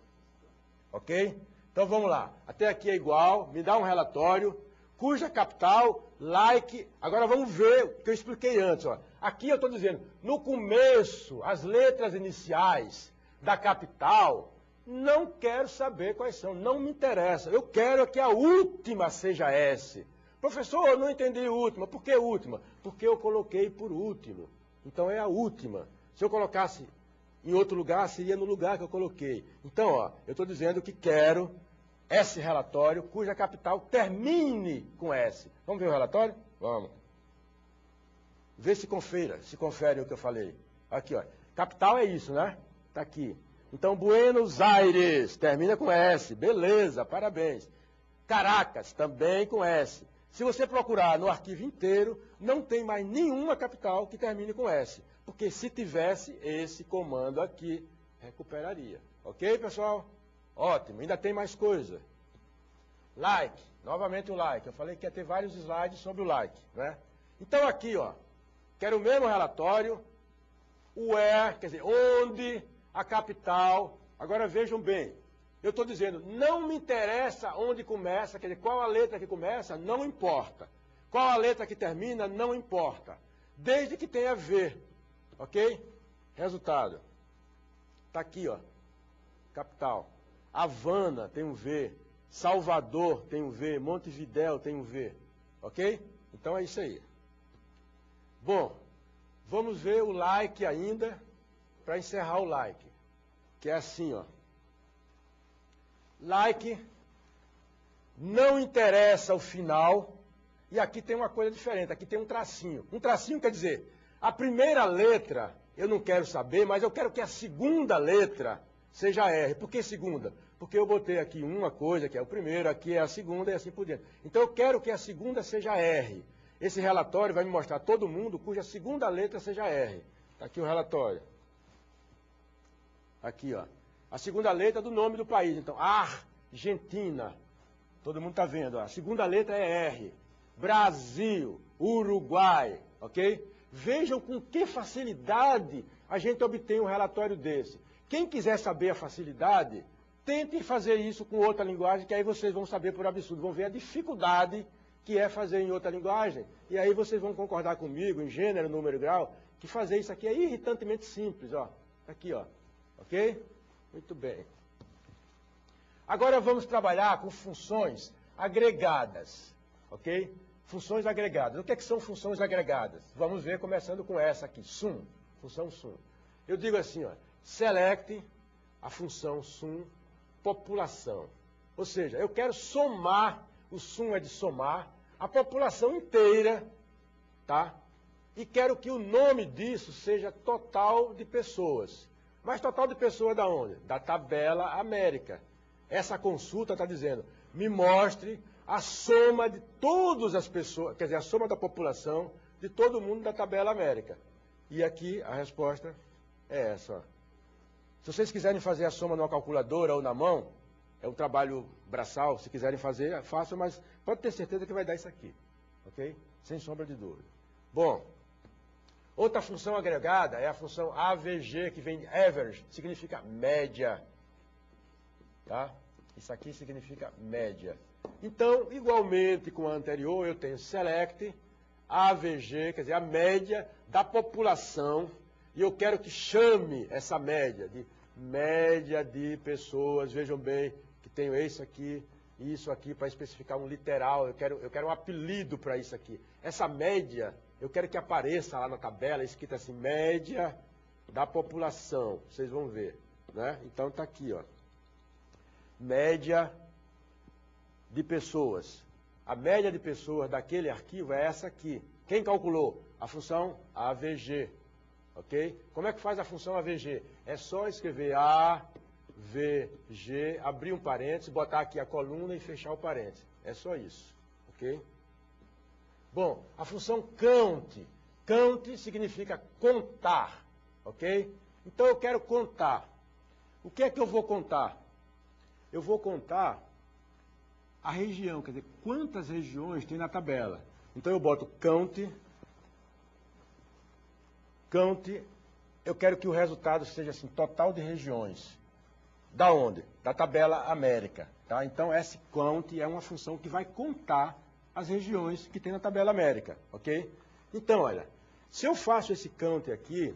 Ok? Então vamos lá. Até aqui é igual, me dá um relatório, cuja capital, like. Agora vamos ver o que eu expliquei antes. Ó. Aqui eu estou dizendo, no começo, as letras iniciais da capital, não quero saber quais são, não me interessa. Eu quero que a última seja S. Professor, eu não entendi a última. Por que última? Porque eu coloquei por último. Então é a última. Se eu colocasse em outro lugar, seria no lugar que eu coloquei. Então, ó, eu estou dizendo que quero esse relatório cuja capital termine com S. Vamos ver o relatório? Vamos. Vê se confere o que eu falei. Aqui, ó. Capital é isso, né? Está aqui. Então, Buenos Aires, termina com S. Beleza, parabéns. Caracas, também com S. Se você procurar no arquivo inteiro, não tem mais nenhuma capital que termine com S. Porque se tivesse, esse comando aqui recuperaria. Ok, pessoal? Ótimo, ainda tem mais coisa. Like, novamente o like. Eu falei que ia ter vários slides sobre o like, né? Então aqui, ó, quero o mesmo relatório, o where, quer dizer, onde, a capital. Agora vejam bem, eu estou dizendo, não me interessa onde começa, quer dizer, qual a letra que começa, não importa. Qual a letra que termina, não importa. Desde que tenha V, ok? Resultado. Está aqui, ó, capital. Havana tem um V, Salvador tem um V, Montevidéu tem um V, ok? Então é isso aí. Bom, vamos ver o like ainda, para encerrar o like, que é assim, ó. Like, não interessa o final, e aqui tem uma coisa diferente, aqui tem um tracinho. Um tracinho quer dizer, a primeira letra eu não quero saber, mas eu quero que a segunda letra seja R. Por que segunda? Porque eu botei aqui uma coisa, que é o primeiro, aqui é a segunda e assim por diante. Então eu quero que a segunda seja R. Esse relatório vai me mostrar todo mundo cuja segunda letra seja R. Está aqui o relatório. Aqui, ó. A segunda letra do nome do país. Então, Argentina. Todo mundo está vendo, ó. A segunda letra é R. Brasil, Uruguai, ok? Vejam com que facilidade a gente obtém um relatório desse. Quem quiser saber a facilidade, tentem fazer isso com outra linguagem, que aí vocês vão saber por absurdo, vão ver a dificuldade que é fazer em outra linguagem, e aí vocês vão concordar comigo, em gênero, número e grau, que fazer isso aqui é irritantemente simples, ó. Aqui, ó. Ok? Muito bem. Agora vamos trabalhar com funções agregadas, ok? Funções agregadas. O que são funções agregadas? Vamos ver começando com essa aqui, sum, função sum. Eu digo assim, ó, select a função sum população. Ou seja, eu quero somar, o sum é de somar, a população inteira, tá? E quero que o nome disso seja total de pessoas. Mas total de pessoas da onde? Da tabela América. Essa consulta está dizendo, me mostre a soma de todas as pessoas, quer dizer, a soma da população de todo mundo da tabela América. E aqui a resposta é essa. Ó. Se vocês quiserem fazer a soma numa calculadora ou na mão, é um trabalho braçal, se quiserem fazer, façam, mas pode ter certeza que vai dar isso aqui. Ok? Sem sombra de dúvida. Bom, outra função agregada é a função AVG, que vem de average, significa média. Tá? Isso aqui significa média. Então, igualmente com a anterior, eu tenho select, AVG, quer dizer, a média da população, e eu quero que chame essa média de pessoas, vejam bem, que tenho isso aqui para especificar um literal, eu quero um apelido para isso aqui. Essa média, eu quero que apareça lá na tabela, escrita assim, média da população, vocês vão ver, né? Então está aqui, ó, média de pessoas. A média de pessoas daquele arquivo é essa aqui. Quem calculou? A função AVG. Ok? Como é que faz a função AVG? É só escrever AVG, abrir um parênteses, botar aqui a coluna e fechar o parênteses. É só isso. Ok? Bom, a função count. Count significa contar. Ok? Então eu quero contar. O que é que eu vou contar? Eu vou contar a região, quer dizer, quantas regiões tem na tabela. Então eu boto count, eu quero que o resultado seja assim, total de regiões. Da onde? Da tabela América. Tá? Então esse count é uma função que vai contar as regiões que tem na tabela América. Ok? Então, olha, se eu faço esse count aqui,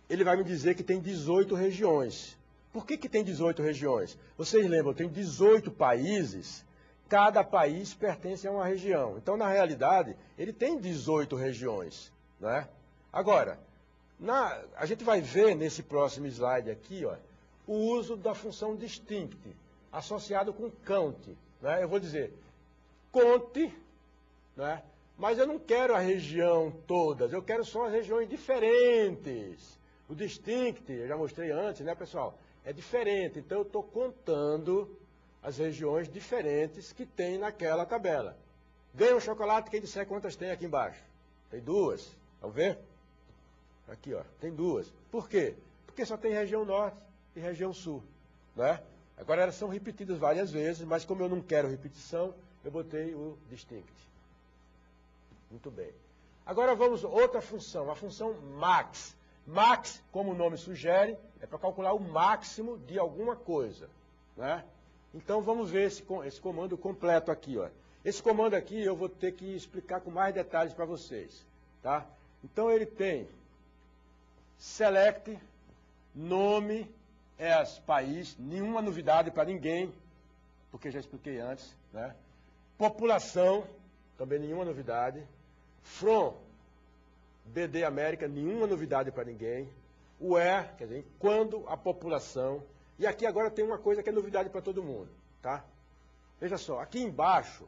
ele vai me dizer que tem 18 regiões. Por que tem 18 regiões? Vocês lembram, tem 18 países, cada país pertence a uma região. Então, na realidade, ele tem 18 regiões. Né? Agora, a gente vai ver nesse próximo slide aqui, ó, o uso da função distinct, associado com count. Né? Eu vou dizer, conte, né? Mas eu não quero a região todas, eu quero só as regiões diferentes. O distinct, eu já mostrei antes, né, pessoal? É diferente, então eu estou contando as regiões diferentes que tem naquela tabela. Ganha um chocolate, quem disser quantas tem aqui embaixo? Tem duas, vamos ver? Aqui, ó, tem duas. Por quê? Porque só tem região norte e região sul, né? Agora elas são repetidas várias vezes, mas como eu não quero repetição, eu botei o distinct. Muito bem. Agora vamos a outra função, a função max. Max, como o nome sugere, é para calcular o máximo de alguma coisa. Né? Então vamos ver esse comando completo aqui. Ó. Esse comando aqui eu vou ter que explicar com mais detalhes para vocês. Tá? Então ele tem select, nome, país, nenhuma novidade para ninguém, porque já expliquei antes. Né? População, também nenhuma novidade. From, BD América, nenhuma novidade para ninguém. O where, quer dizer, quando a população. E aqui agora tem uma coisa que é novidade para todo mundo. Tá? Veja só, aqui embaixo,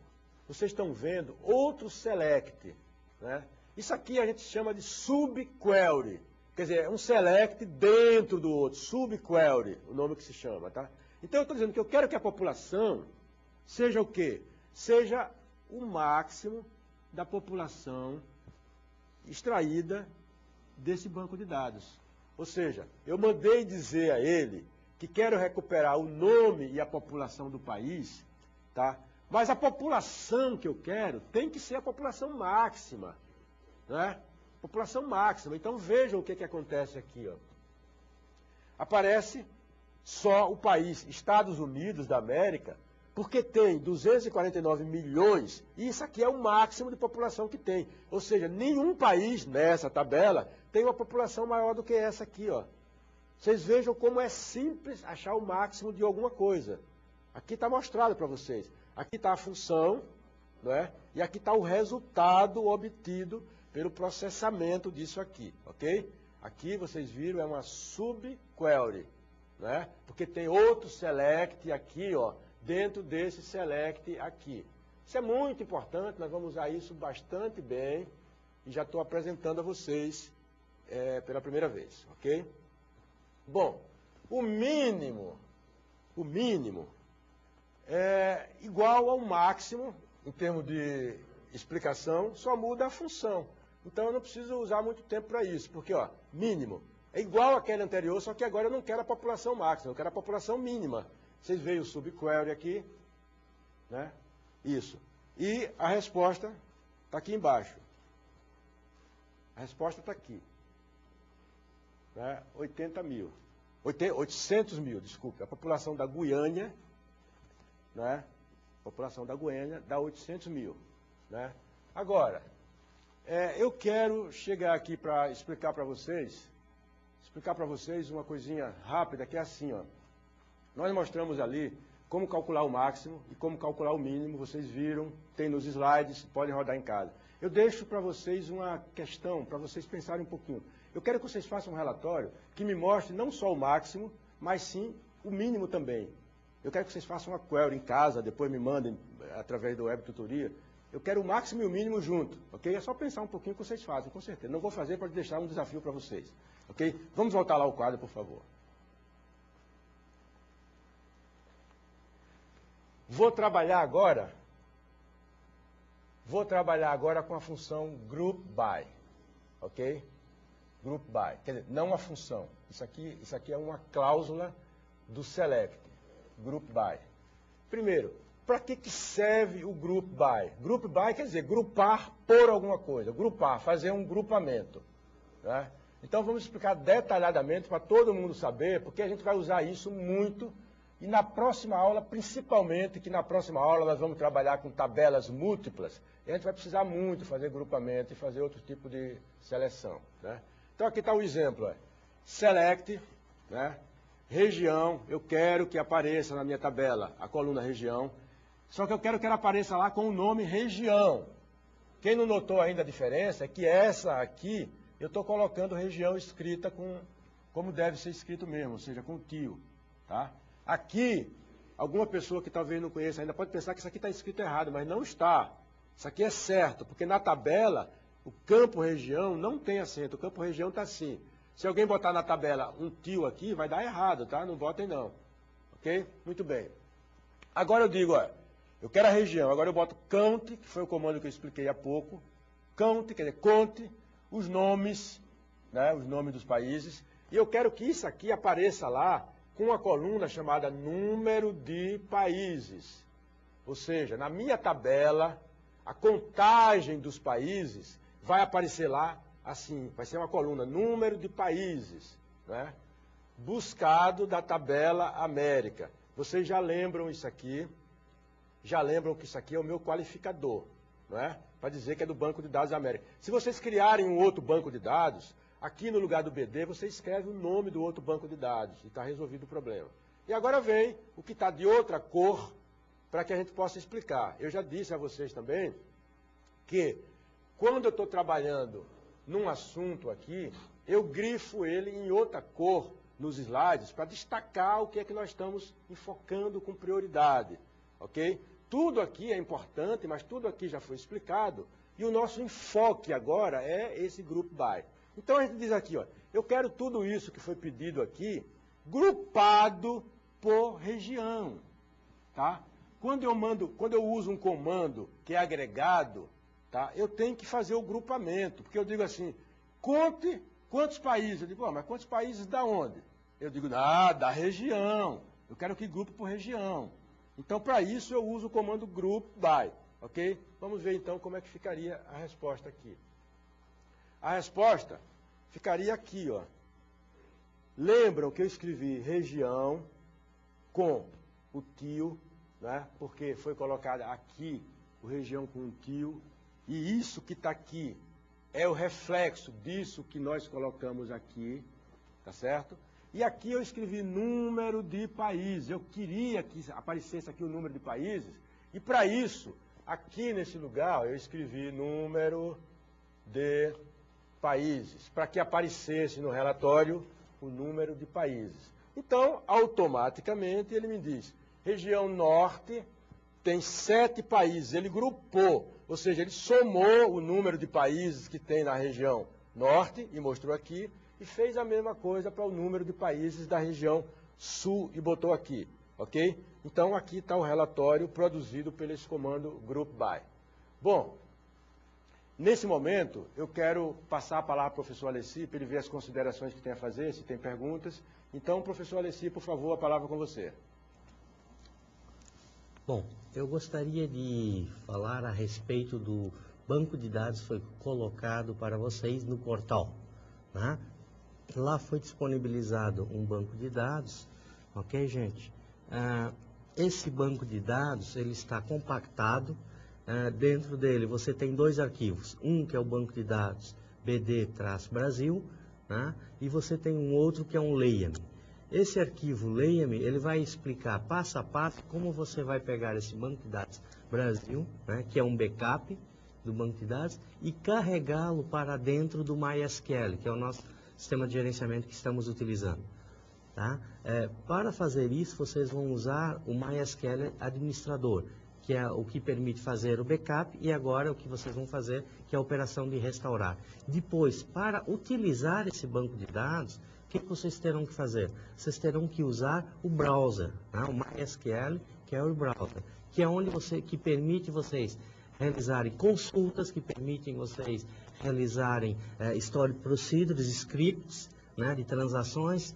vocês estão vendo outro select. Né? Isso aqui a gente chama de subquery. Quer dizer, é um select dentro do outro. Subquery, o nome que se chama. Tá? Então eu estou dizendo que eu quero que a população seja o quê? Seja o máximo da população extraída desse banco de dados. Ou seja, eu mandei dizer a ele que quero recuperar o nome e a população do país, tá? Mas a população que eu quero tem que ser a população máxima. Né? População máxima. Então vejam o que acontece aqui. Ó. Aparece só o país Estados Unidos da América, porque tem 249 milhões, e isso aqui é o máximo de população que tem. Ou seja, nenhum país nessa tabela tem uma população maior do que essa aqui. Ó. Vocês vejam como é simples achar o máximo de alguma coisa. Aqui está mostrado para vocês. Aqui está a função, não é? E aqui está o resultado obtido pelo processamento disso aqui, ok? Aqui vocês viram, é uma subquery, né? Porque tem outro select aqui, ó, dentro desse select aqui. Isso é muito importante, nós vamos usar isso bastante bem e já estou apresentando a vocês pela primeira vez, ok? Bom, o mínimo é igual ao máximo, em termos de explicação, só muda a função. Então eu não preciso usar muito tempo para isso, porque ó, mínimo é igual àquele anterior, só que agora eu não quero a população máxima, eu quero a população mínima. Vocês veem o subquery aqui, né? Isso. E a resposta está aqui embaixo. A resposta está aqui. Né? 800 mil, desculpe. A população da Guiânia, né? A população da Guiânia dá 800 mil. Né? Agora, eu quero chegar aqui para explicar para vocês uma coisinha rápida, que é assim, ó. Nós mostramos ali como calcular o máximo e como calcular o mínimo, vocês viram, tem nos slides, podem rodar em casa. Eu deixo para vocês uma questão, para vocês pensarem um pouquinho. Eu quero que vocês façam um relatório que me mostre não só o máximo, mas sim o mínimo também. Eu quero que vocês façam uma query em casa, depois me mandem através do web tutoria. Eu quero o máximo e o mínimo junto, ok? É só pensar um pouquinho que vocês fazem, com certeza. Não vou fazer para deixar um desafio para vocês, ok? Vamos voltar lá ao quadro, por favor. Vou trabalhar agora com a função group by, ok? Group by, quer dizer, não a função. Isso aqui é uma cláusula do select, group by. Primeiro, para que serve o group by? Group by quer dizer grupar por alguma coisa, grupar, fazer um grupamento. Né? Então vamos explicar detalhadamente para todo mundo saber, porque a gente vai usar isso muito. E na próxima aula, principalmente, que na próxima aula nós vamos trabalhar com tabelas múltiplas, e a gente vai precisar muito fazer grupamento e fazer outro tipo de seleção. Né? Então aqui está o exemplo. Select, né? Região, eu quero que apareça na minha tabela a coluna região, só que eu quero que ela apareça lá com o nome região. Quem não notou ainda a diferença é que essa aqui, eu estou colocando região escrita como deve ser escrito mesmo, ou seja, com tio. Tá? Aqui, alguma pessoa que talvez não conheça ainda pode pensar que isso aqui está escrito errado, mas não está. Isso aqui é certo, porque na tabela, o campo região não tem acento, o campo região está assim. Se alguém botar na tabela um tio aqui, vai dar errado, tá? Não botem não. Ok? Muito bem. Agora eu digo, ó, eu quero a região, agora eu boto count, que foi o comando que eu expliquei há pouco. Count, quer dizer, conte os nomes, né, os nomes dos países, e eu quero que isso aqui apareça lá com uma coluna chamada número de países. Ou seja, na minha tabela, a contagem dos países vai aparecer lá assim, vai ser uma coluna número de países, né? Buscado da tabela América. Vocês já lembram isso aqui? Já lembram que isso aqui é o meu qualificador, não é? Para dizer que é do Banco de Dados América. Se vocês criarem um outro banco de dados, aqui no lugar do BD, você escreve o nome do outro banco de dados e está resolvido o problema. E agora vem o que está de outra cor para que a gente possa explicar. Eu já disse a vocês também que quando eu estou trabalhando num assunto aqui, eu grifo ele em outra cor nos slides para destacar o que é que nós estamos enfocando com prioridade, ok? Tudo aqui é importante, mas tudo aqui já foi explicado e o nosso enfoque agora é esse group by. Então a gente diz aqui, ó, eu quero tudo isso que foi pedido aqui, grupado por região, tá? Quando eu uso um comando que é agregado, tá? Eu tenho que fazer o grupamento, porque eu digo assim, conte quantos países. Eu digo, mas quantos países da onde? Eu digo, da região. Eu quero que grupe por região. Então, para isso, eu uso o comando group by, ok? Vamos ver então como é que ficaria a resposta aqui. A resposta ficaria aqui, ó. Lembram que eu escrevi região com o tio, né? Porque foi colocado aqui o região com o tio, e isso que está aqui é o reflexo disso que nós colocamos aqui, tá certo? E aqui eu escrevi número de países. Eu queria que aparecesse aqui o número de países, e para isso, aqui nesse lugar eu escrevi número de países, para que aparecesse no relatório o número de países. Então, automaticamente, ele me diz, região norte tem 7 países, ele grupou, ou seja, ele somou o número de países que tem na região norte, e mostrou aqui, e fez a mesma coisa para o número de países da região sul, e botou aqui, ok? Então, aqui está o relatório produzido pelo esse comando group by. Bom, nesse momento, eu quero passar a palavra para o professor Alessi, para ele ver as considerações que tem a fazer, se tem perguntas. Então, professor Alessi, por favor, a palavra com você. Bom, eu gostaria de falar a respeito do banco de dados que foi colocado para vocês no portal, né? Lá foi disponibilizado um banco de dados, ok, gente? Esse banco de dados, ele está compactado. Dentro dele você tem 2 arquivos, um que é o banco de dados BD-Brasil, né? E você tem um outro que é um leia-me. Esse arquivo leia-me, ele vai explicar passo a passo como você vai pegar esse banco de dados Brasil, né, que é um backup do banco de dados, e carregá-lo para dentro do MySQL, que é o nosso sistema de gerenciamento que estamos utilizando. Tá? Para fazer isso, vocês vão usar o MySQL administrador, que é o que permite fazer o backup, e agora o que vocês vão fazer, que é a operação de restaurar. Depois, para utilizar esse banco de dados, o que vocês terão que fazer? Vocês terão que usar o browser, né? O MySQL, que é o browser, que é onde que permite vocês realizarem consultas, que permitem vocês realizarem stored procedures, scripts, né, de transações,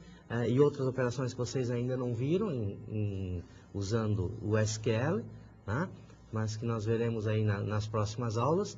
e outras operações que vocês ainda não viram usando o SQL, né, mas que nós veremos aí nas próximas aulas,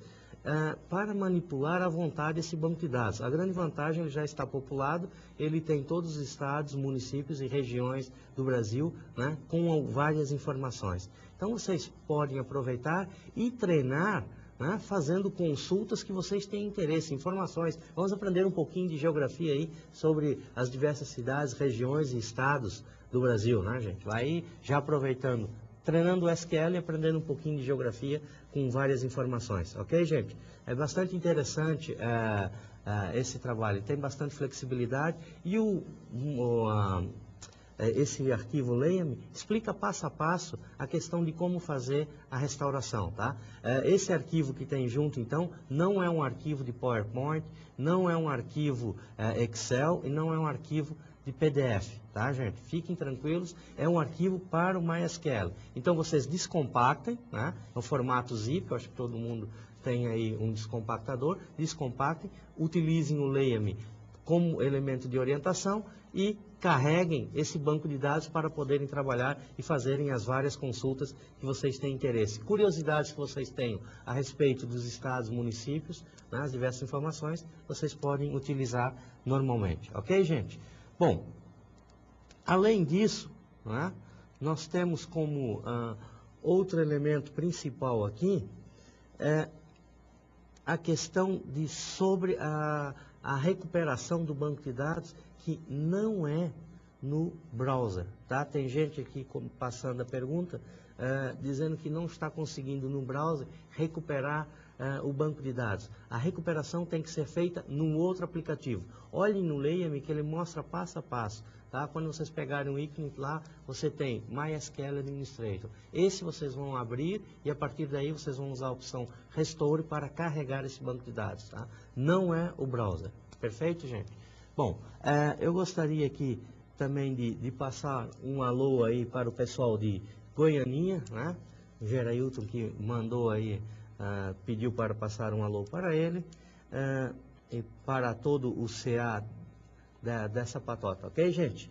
para manipular à vontade esse banco de dados. A grande vantagem, ele já está populado, ele tem todos os estados, municípios e regiões do Brasil, né, com várias informações. Então vocês podem aproveitar e treinar, né, fazendo consultas que vocês têm interesse, informações. Vamos aprender um pouquinho de geografia aí sobre as diversas cidades, regiões e estados do Brasil, né, gente? Vai já aproveitando, treinando o SQL e aprendendo um pouquinho de geografia com várias informações, ok, gente? É bastante interessante esse trabalho, tem bastante flexibilidade e esse arquivo leia-me explica passo a passo a questão de como fazer a restauração, tá? Esse arquivo que tem junto, então, não é um arquivo de PowerPoint, não é um arquivo Excel e não é um arquivo de PDF, tá, gente? Fiquem tranquilos, é um arquivo para o MySQL. Então, vocês descompactem, né? No formato zip, eu acho que todo mundo tem aí um descompactador, descompactem, utilizem o leia-me como elemento de orientação e carreguem esse banco de dados para poderem trabalhar e fazerem as várias consultas que vocês têm interesse. Curiosidades que vocês tenham a respeito dos estados, municípios, né, as diversas informações, vocês podem utilizar normalmente. Ok, gente? Bom, além disso, né, nós temos como outro elemento principal aqui a questão de sobre a recuperação do banco de dados, que não é no browser, tá? Tem gente aqui passando a pergunta, dizendo que não está conseguindo no browser recuperar o banco de dados. A recuperação tem que ser feita num outro aplicativo. Olhem no leia-me que ele mostra passo a passo, tá? Quando vocês pegarem o ícone lá, você tem MySQL Administrator. Esse vocês vão abrir e a partir daí vocês vão usar a opção Restore para carregar esse banco de dados, tá? Não é o browser. Perfeito, gente? Bom, eu gostaria aqui também de passar um alô aí para o pessoal de Goianinha, né? O Gerailton que mandou aí, pediu para passar um alô para ele, e para todo o CA dessa patota, ok, gente?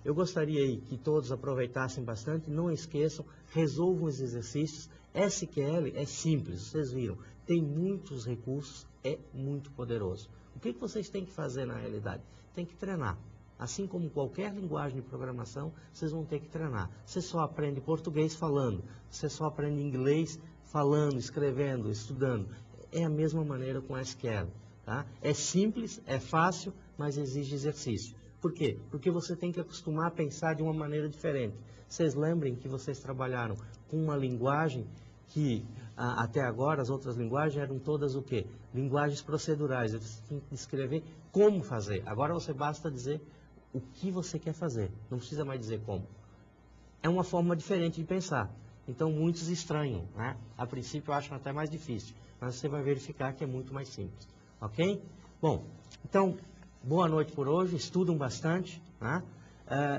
Eu gostaria aí que todos aproveitassem bastante, não esqueçam, resolvam os exercícios. SQL é simples, vocês viram, tem muitos recursos, é muito poderoso. O que vocês têm que fazer na realidade? Tem que treinar. Assim como qualquer linguagem de programação, vocês vão ter que treinar. Você só aprende português falando, você só aprende inglês falando, escrevendo, estudando. É a mesma maneira com SQL, tá? É simples, é fácil, mas exige exercício. Por quê? Porque você tem que acostumar a pensar de uma maneira diferente. Vocês lembrem que vocês trabalharam com uma linguagem que até agora as outras linguagens eram todas o quê? Linguagens procedurais. Você tem que descrever como fazer. Agora você basta dizer o que você quer fazer. Não precisa mais dizer como. É uma forma diferente de pensar. Então muitos estranham, né? A princípio acham até mais difícil. Mas você vai verificar que é muito mais simples. Ok? Bom, então, boa noite por hoje. Estudam bastante, né?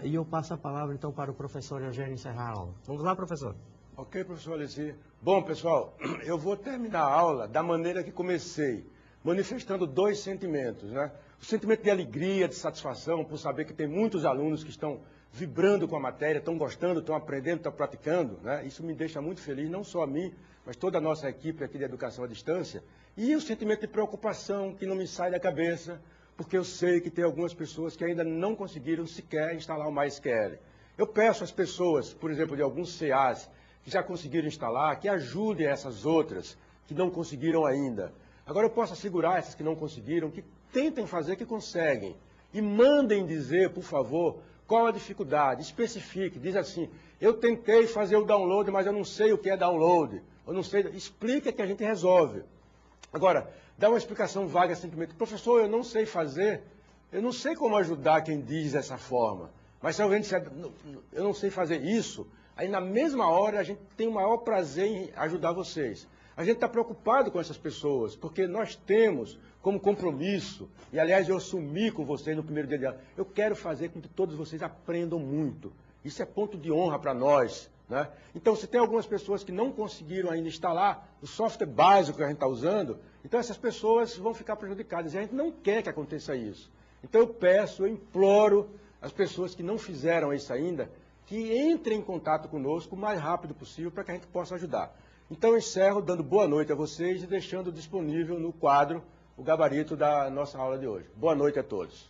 E eu passo a palavra então para o professor Eugênio encerrar a aula. Vamos lá, professor. Ok, professor Alessi. Bom, pessoal, eu vou terminar a aula da maneira que comecei, manifestando dois sentimentos, né? O sentimento de alegria, de satisfação, por saber que tem muitos alunos que estão vibrando com a matéria, estão gostando, estão aprendendo, estão praticando, né? Isso me deixa muito feliz, não só a mim, mas toda a nossa equipe aqui de Educação à Distância. E o sentimento de preocupação que não me sai da cabeça, porque eu sei que tem algumas pessoas que ainda não conseguiram sequer instalar o MySQL. Eu peço às pessoas, por exemplo, de alguns CAs, que já conseguiram instalar, que ajudem essas outras que não conseguiram ainda. Agora eu posso assegurar essas que não conseguiram, que tentem fazer que conseguem. E mandem dizer, por favor, qual a dificuldade, especifique, diz assim, eu tentei fazer o download, mas eu não sei o que é download, eu não sei, explica que a gente resolve. Agora, dá uma explicação vaga simplesmente, professor, eu não sei fazer, eu não sei como ajudar quem diz dessa forma, mas se alguém disser, eu não sei fazer isso, aí na mesma hora a gente tem o maior prazer em ajudar vocês. A gente está preocupado com essas pessoas, porque nós temos como compromisso, e aliás eu assumi com vocês no primeiro dia de aula, eu quero fazer com que todos vocês aprendam muito. Isso é ponto de honra para nós, né? Então, se tem algumas pessoas que não conseguiram ainda instalar o software básico que a gente está usando, então essas pessoas vão ficar prejudicadas, e a gente não quer que aconteça isso. Então eu peço, eu imploro as pessoas que não fizeram isso ainda, que entrem em contato conosco o mais rápido possível para que a gente possa ajudar. Então eu encerro dando boa noite a vocês e deixando disponível no quadro o gabarito da nossa aula de hoje. Boa noite a todos.